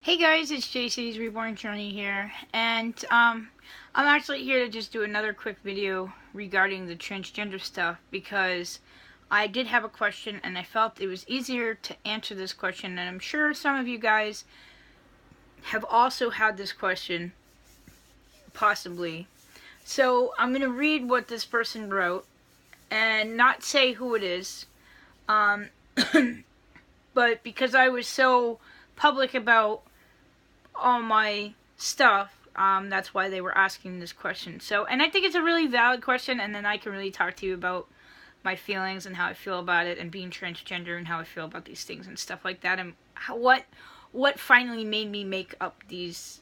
Hey guys, it's JC's Reborn Journey here, and I'm actually here to just do another quick video regarding the transgender stuff because I did have a question and I felt it was easier to answer this question, and I'm sure some of you guys have also had this question, possibly. So I'm going to read what this person wrote and not say who it is, but because I was so public about all my stuff, that's why they were asking this question. So, and I think it's a really valid question, and then I can really talk to you about my feelings and how I feel about it, and being transgender and how I feel about these things and stuff like that, and what finally made me make up these,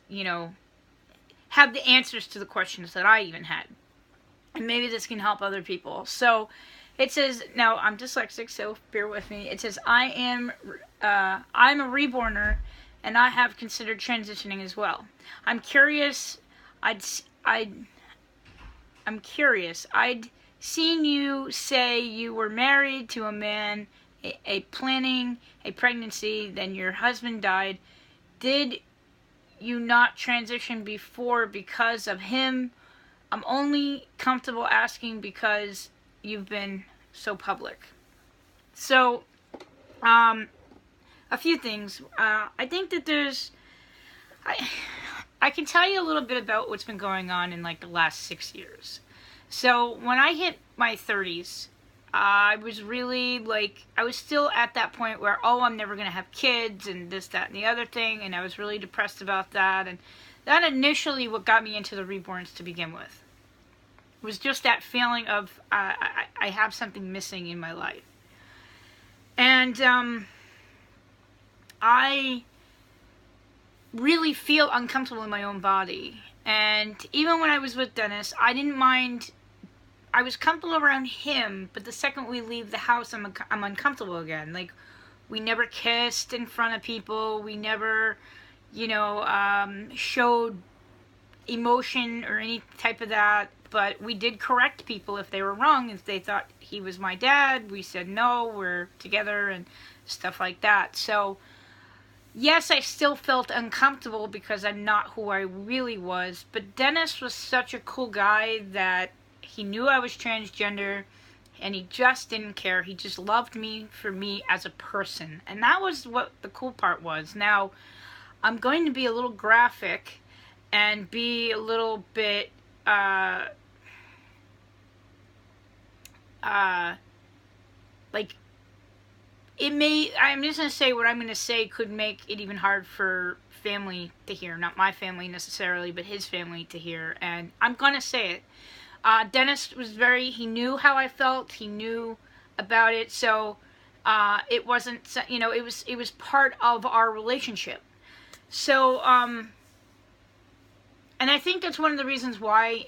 have the answers to the questions that I even had. And maybe this can help other people. So, it says, now I'm dyslexic, so bear with me. It says, I'm a reborner, and I have considered transitioning as well. I'm curious. I'd seen you say you were married to a man, planning a pregnancy, then your husband died. Did you not transition before because of him? I'm only comfortable asking because you've been so public. So, a few things. I think that I can tell you a little bit about what's been going on in like the last 6 years. So when I hit my 30s, I was really I was still at that point where, I'm never going to have kids and this, that, and the other thing. And I was really depressed about that. And that initially what got me into the reborns to begin with. It was just that feeling of I have something missing in my life. And, I really feel uncomfortable in my own body. And even when I was with Dennis, I didn't mind. I was comfortable around him, but the second we leave the house, I'm uncomfortable again. Like, we never kissed in front of people. We never, showed emotion or any type of that. But we did correct people if they were wrong. If they thought he was my dad, we said, no, we're together and stuff like that. So, yes, I still felt uncomfortable because I'm not who I really was, but Dennis was such a cool guy that he knew I was transgender, and he just didn't care. He just loved me for me as a person, and that was what the cool part was. Now, I'm going to be a little graphic and be a little bit, I'm just going to say what I'm going to say could make it even hard for family to hear. Not my family necessarily, but his family to hear. And I'm going to say it. Dennis was he knew how I felt. He knew about it. So, it wasn't, it was part of our relationship. So, and I think that's one of the reasons why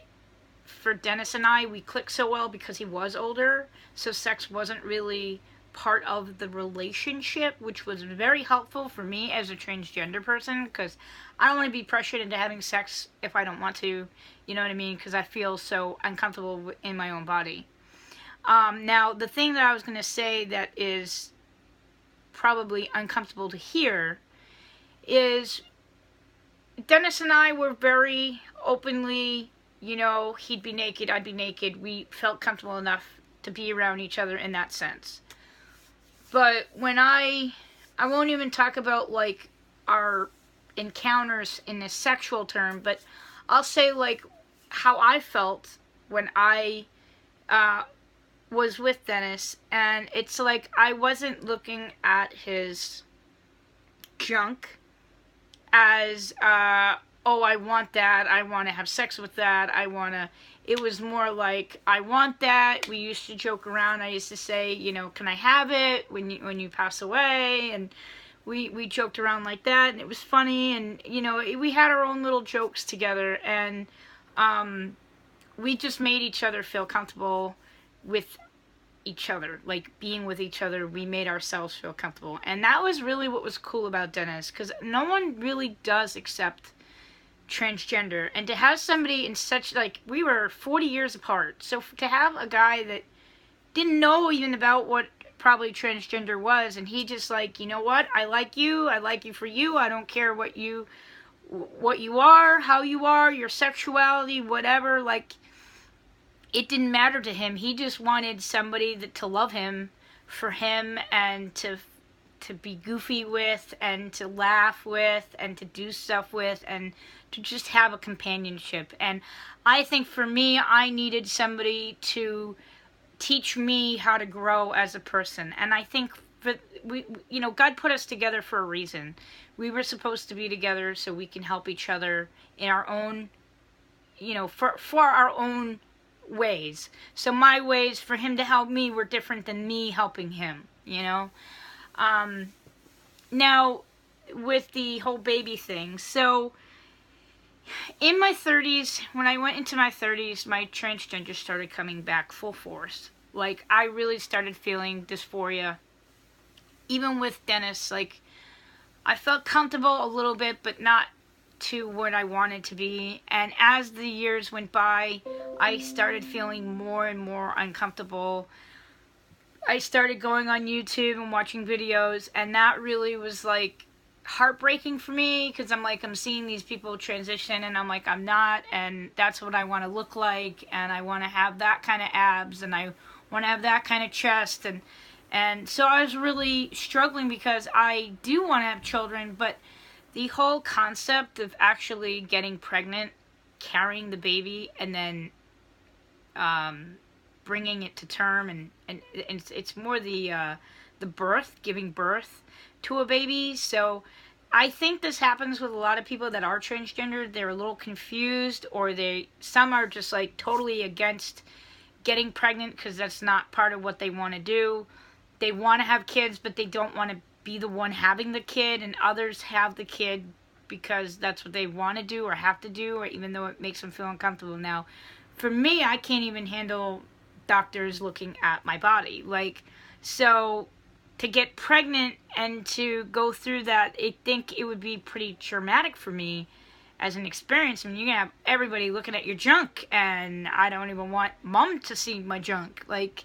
for Dennis and I, we clicked so well, because he was older. So sex wasn't really part of the relationship, which was very helpful for me as a transgender person, because I don't want to be pressured into having sex if I don't want to, you know what I mean, because I feel so uncomfortable in my own body. Now, the thing that I was going to say that is probably uncomfortable to hear is Dennis and I were very openly, he'd be naked, I'd be naked. We felt comfortable enough to be around each other in that sense. But when I won't even talk about our encounters in a sexual term, but I'll say how I felt when I was with Dennis, and it's I wasn't looking at his junk as I want that, I want to have sex with that, it was more I want that. We used to joke around. I used to say, can I have it when you pass away? And we joked around like that, and it was funny. And, we had our own little jokes together. And we just made each other feel comfortable with each other. Being with each other, we made ourselves feel comfortable. And that was really what was cool about Dennis, because no one really does accept transgender, and to have somebody in such we were 40 years apart, so to have a guy that didn't know even about what probably transgender was, and he just like, you know what, I like you for you, I don't care what you are, how you are, your sexuality, whatever. Like, it didn't matter to him. He just wanted somebody to love him for him, and to be goofy with, and to laugh with, and to do stuff with, and to just have a companionship. And I think for me, I needed somebody to teach me how to grow as a person. And I think that God put us together for a reason. We were supposed to be together so we can help each other in our own, for our own ways. So my ways for him to help me were different than me helping him, Now, with the whole baby thing, so in my 30s, when I went into my 30s, my transgender started coming back full force. Like, I really started feeling dysphoria. Even with Dennis, like, I felt comfortable a little bit, but not to what I wanted to be. And as the years went by, I started feeling more and more uncomfortable. I started going on YouTube and watching videos, and that really was like heartbreaking for me, because I'm seeing these people transition, and I'm like, I'm not, and that's what I want to look like, and I want to have that kind of abs, and I want to have that kind of chest, and so I was really struggling, because I do want to have children, but the whole concept of actually getting pregnant, carrying the baby, and then bringing it to term, and it's more the birth, giving birth to a baby. So I think this happens with a lot of people that are transgender. They're a little confused, or some are just like totally against getting pregnant because that's not part of what they want to do. They want to have kids, but they don't want to be the one having the kid, and others have the kid because that's what they want to do or have to do, or even though it makes them feel uncomfortable. Now, for me, I can't even handle doctors looking at my body. Like, so to get pregnant and to go through that, I think it would be pretty traumatic for me as an experience. I mean, you're going to have everybody looking at your junk, and I don't even want mom to see my junk. Like,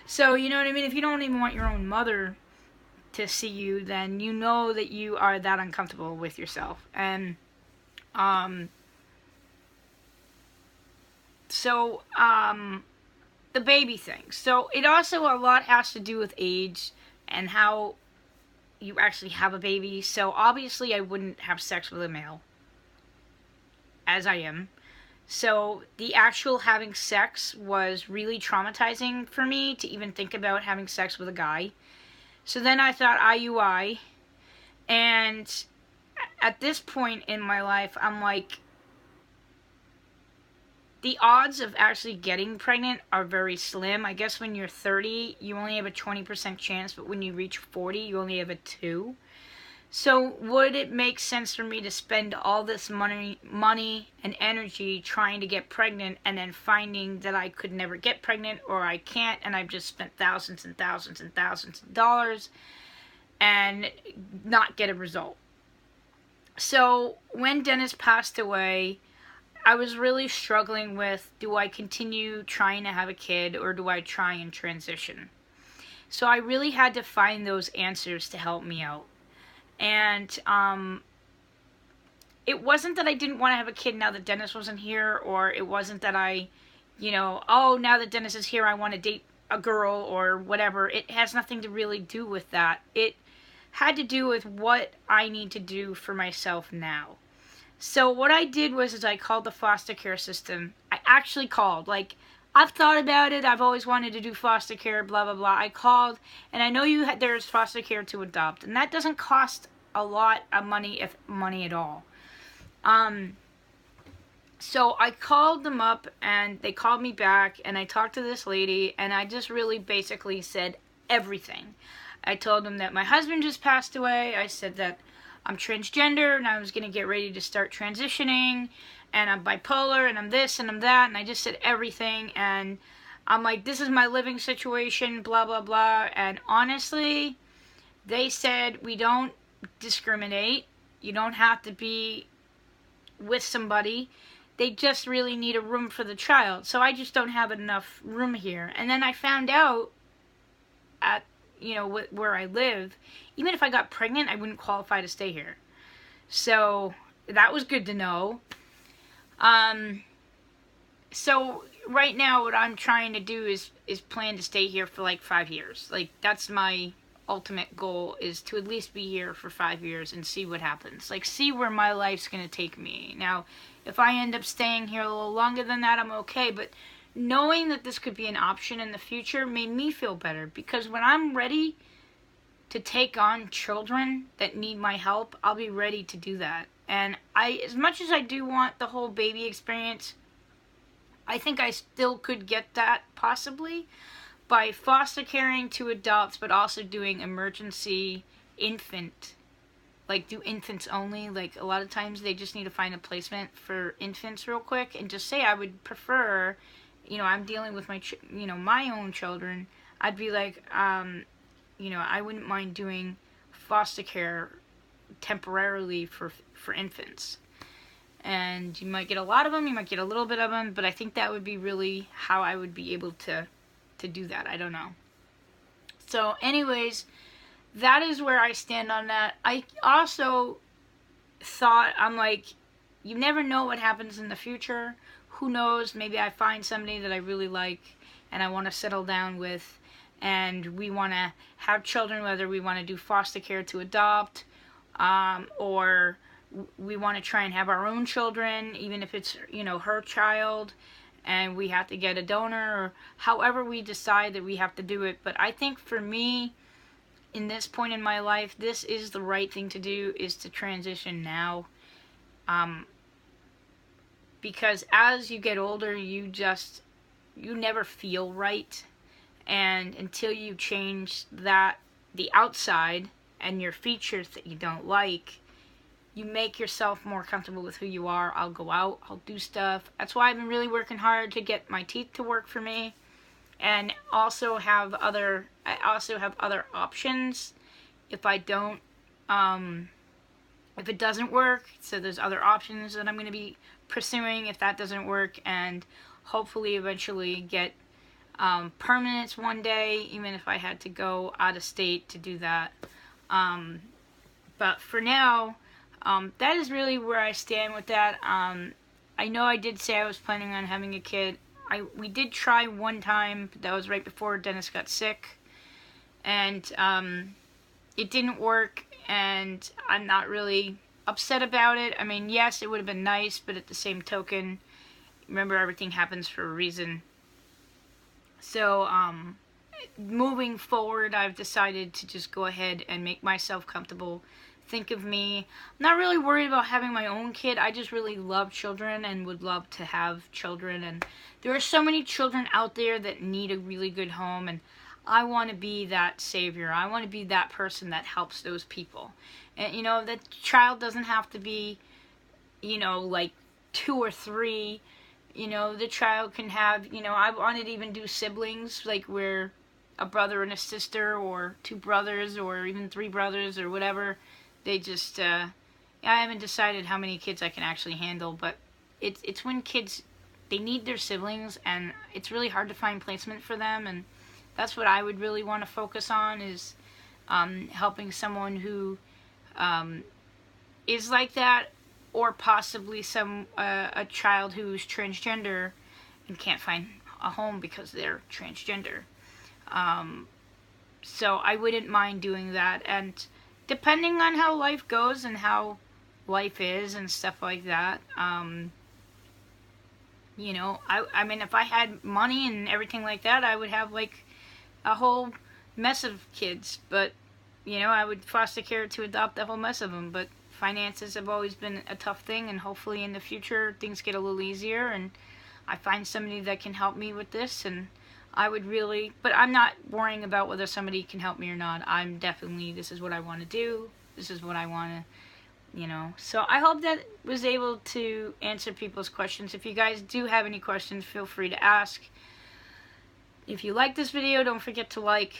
so, you know what I mean? If you don't even want your own mother to see you, then you know that you are that uncomfortable with yourself. And, the baby thing. So it also a lot has to do with age and how you actually have a baby. So obviously I wouldn't have sex with a male, as I am. So the actual having sex was really traumatizing for me to even think about having sex with a guy. So then I thought IUI, and at this point in my life, I'm like, the odds of actually getting pregnant are very slim. I guess when you're 30, you only have a 20% chance, but when you reach 40, you only have a 2. So would it make sense for me to spend all this money and energy trying to get pregnant, and then finding that I could never get pregnant, or I can't, and I've just spent thousands and thousands and thousands of dollars and not get a result? So when Dennis passed away, I was really struggling with, do I continue trying to have a kid, or do I try and transition? So I really had to find those answers to help me out. And it wasn't that I didn't want to have a kid now that Dennis wasn't here, or it wasn't that I, now that Dennis is here, I want to date a girl or whatever. It has nothing to really do with that. It had to do with what I need to do for myself now. So what I did was I called the foster care system. I actually called. Like, I've thought about it. I've always wanted to do foster care, blah, blah, blah. I called, and I know there's foster care to adopt, and that doesn't cost a lot of money, if money at all. So I called them up, and they called me back, and I talked to this lady, and I just really basically said everything. I told them that my husband just passed away. I said that I'm transgender, and I was going to get ready to start transitioning, and I'm bipolar, and I'm this, and I'm that, and I just said everything, and I'm like, this is my living situation, blah, blah, blah, and honestly, they said, we don't discriminate, you don't have to be with somebody, they just really need a room for the child, so I just don't have enough room here. And then I found out where I live, even if I got pregnant, I wouldn't qualify to stay here. So that was good to know. So right now what I'm trying to do is plan to stay here for like 5 years. Like, that's my ultimate goal, is to at least be here for 5 years and see what happens. Like, see where my life's going to take me. Now, if I end up staying here a little longer than that, I'm okay. But knowing that this could be an option in the future made me feel better, because when I'm ready to take on children that need my help, I'll be ready to do that. And as much as I do want the whole baby experience, I think I still could get that possibly by foster caring to adults, but also doing emergency infant, like do infants only. Like, a lot of times they just need to find a placement for infants real quick, and just say I would prefer, I'm dealing with my my own children. I'd be like, I wouldn't mind doing foster care temporarily for infants. And you might get a lot of them, you might get a little bit of them, but I think that would be really how I would be able to do that. I don't know. So anyways, that is where I stand on that. I also thought, I'm like, you never know what happens in the future. Who knows? Maybe I find somebody that I really like and I want to settle down with, and we want to have children, whether we want to do foster care to adopt, or we want to try and have our own children, even if it's, her child, and we have to get a donor, or however we decide that we have to do it. But I think for me, in this point in my life, this is the right thing to do, is to transition now. Because as you get older, you never feel right. And until you change the outside and your features that you don't like, you make yourself more comfortable with who you are. I'll go out, I'll do stuff. That's why I've been really working hard to get my teeth to work for me, and also have other options if I don't, if it doesn't work. So there's other options that I'm going to be pursuing if that doesn't work, and hopefully eventually get permanence one day, even if I had to go out of state to do that. But for now, that is really where I stand with that. I know I did say I was planning on having a kid. We did try one time, but that was right before Dennis got sick, and it didn't work, and I'm not really upset about it. I mean, yes, it would have been nice, but at the same token, remember, everything happens for a reason. So, moving forward, I've decided to just go ahead and make myself comfortable. Think of me. I'm not really worried about having my own kid. I just really love children and would love to have children. And there are so many children out there that need a really good home, and I want to be that savior. I want to be that person that helps those people. And, that child doesn't have to be, like 2 or 3. The child can have, I wanted to even do siblings, like where a brother and a sister, or 2 brothers, or even 3 brothers, or whatever. They just, I haven't decided how many kids I can actually handle, but it's when kids, they need their siblings, and it's really hard to find placement for them, and that's what I would really want to focus on, is helping someone who is like that, or possibly a child who's transgender and can't find a home because they're transgender. So I wouldn't mind doing that, and depending on how life goes and how life is and stuff like that, I mean, if I had money and everything like that, I would have like a whole mess of kids, but I would foster care to adopt the whole mess of them. But finances have always been a tough thing, and hopefully in the future things get a little easier and I find somebody that can help me with this. And I would really, but I'm not worrying about whether somebody can help me or not. I'm definitely, this is what I want to do. This is what I want to, So I hope that was able to answer people's questions. If you guys do have any questions, feel free to ask. If you like this video, don't forget to like.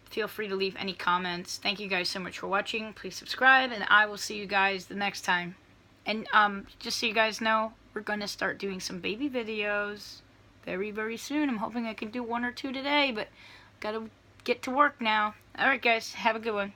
Feel free to leave any comments. Thank you guys so much for watching. Please subscribe, and I will see you guys the next time. And just so you guys know, we're going to start doing some baby videos very, very soon. I'm hoping I can do 1 or 2 today, but gotta get to work now. All right, guys, have a good one.